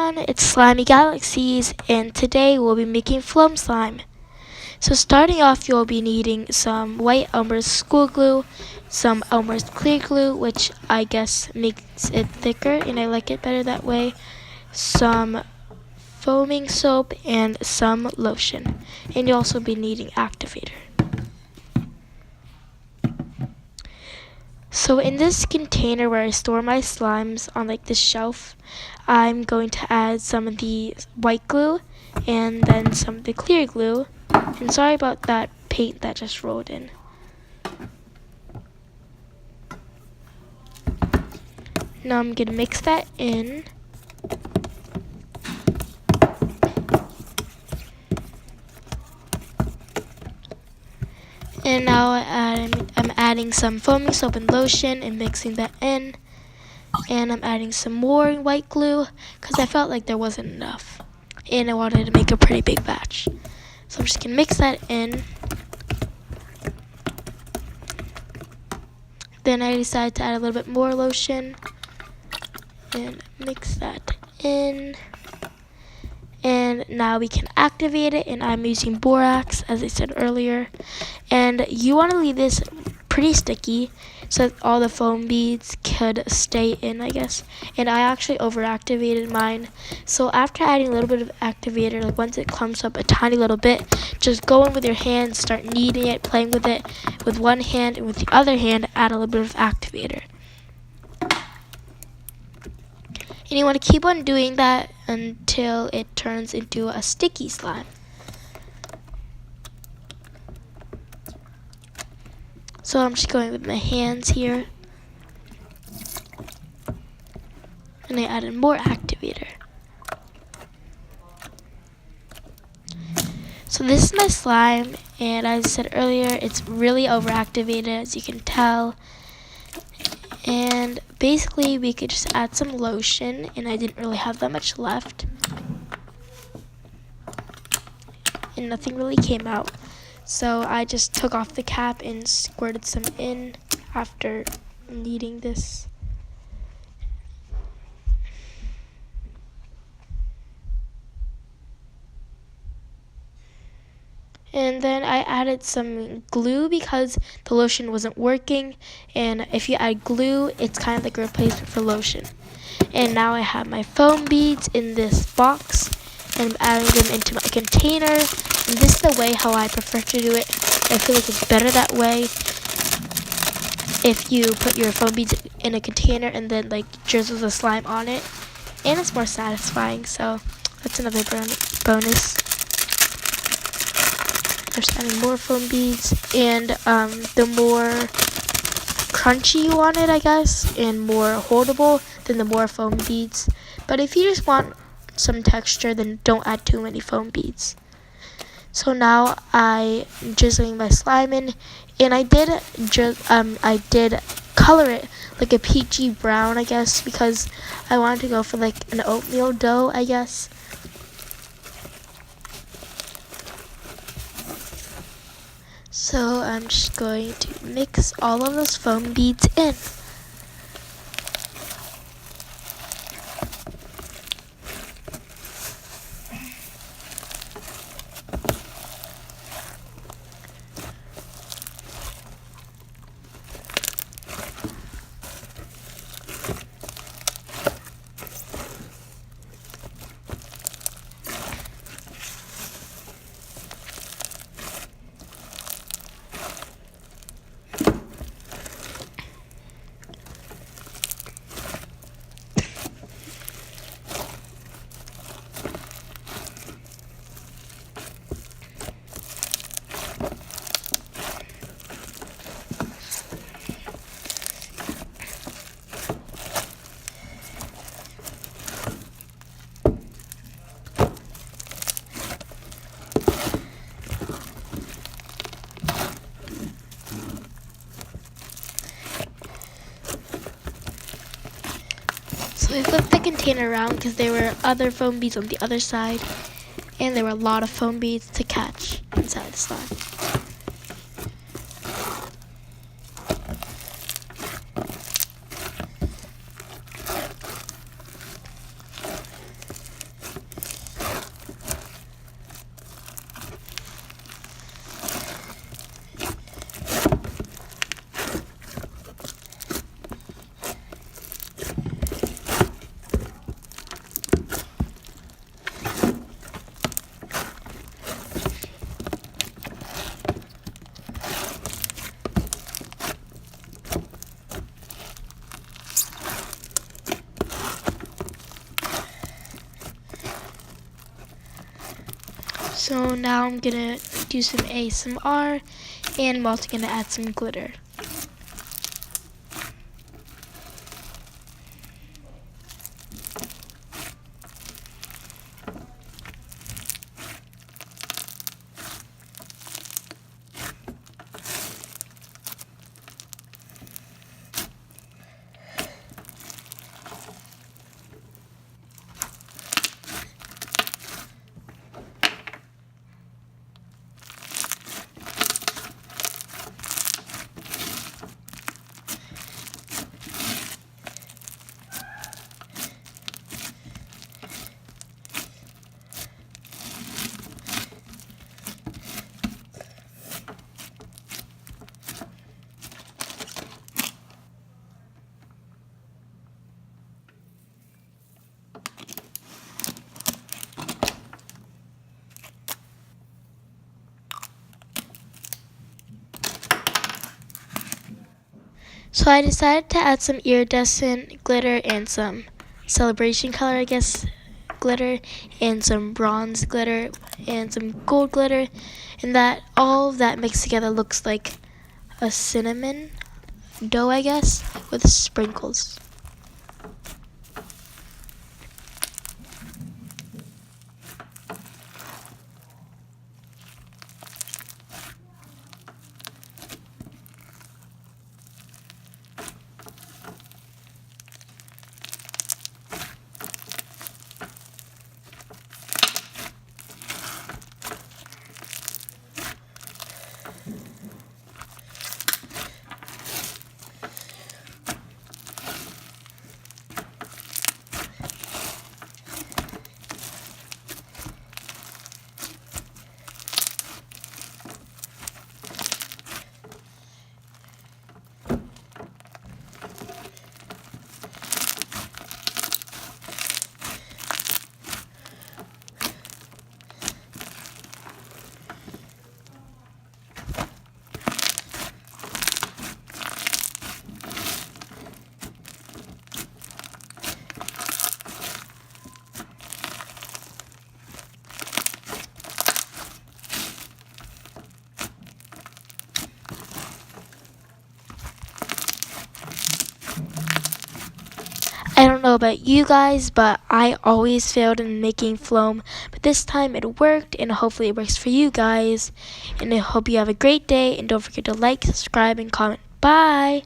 everyone, it's Slimy Galaxies, and today we'll be making Floam slime. So starting off, you'll be needing some white Elmer's school glue, some Elmer's clear glue, which I guess makes it thicker and I like it better that way, some foaming soap, and some lotion. And you'll also be needing activator. So in this container where I store my slimes on like this shelf, I'm going to add some of the white glue and then some of the clear glue. And sorry about that paint that just rolled in. Now I'm going to mix that in. And now I'm adding some foaming soap and lotion and mixing that in. And I'm adding some more white glue because I felt like there wasn't enough. And I wanted to make a pretty big batch. So I'm just going to mix that in. Then I decided to add a little bit more lotion. And mix that in. And now we can activate it, and I'm using borax as I said earlier. And you want to leave this pretty sticky so that all the foam beads could stay in, I guess. And I actually overactivated mine. So after adding a little bit of activator, like once it clumps up a tiny little bit, just go in with your hand, start kneading it, playing with it with one hand, and with the other hand add a little bit of activator. And you want to keep on doing that until it turns into a sticky slime. So I'm just going with my hands here. And I added more activator. So this is my slime, and as I said earlier, it's really overactivated, as you can tell. And basically we could just add some lotion, and I didn't really have that much left. And nothing really came out. So I just took off the cap and squirted some in after kneading this. And then I added some glue because the lotion wasn't working. And if you add glue, it's kind of like a replacement for lotion. And now I have my foam beads in this box. And I'm adding them into my container. And this is the way how I prefer to do it. I feel like it's better that way. If you put your foam beads in a container and then like drizzle the slime on it. And it's more satisfying. So that's another bonus. Just adding more foam beads, and the more crunchy you want it, I guess, and more holdable, then the more foam beads. But if you just want some texture, then don't add too many foam beads. So now I'm drizzling my slime in, and I did color it like a peachy brown, I guess, because I wanted to go for like an oatmeal dough, I guess. So I'm just going to mix all of those foam beads in. So I flipped the container around because there were other foam beads on the other side, and there were a lot of foam beads to catch inside the slime. So now I'm gonna do some ASMR, and I'm also gonna add some glitter. So I decided to add some iridescent glitter and some celebration color, I guess, glitter, and some bronze glitter and some gold glitter, and that all of that mixed together looks like a cinnamon dough, I guess, with sprinkles. I don't know about you guys, but I always failed in making Floam. But this time it worked, and hopefully it works for you guys. And I hope you have a great day, and don't forget to like, subscribe, and comment. Bye!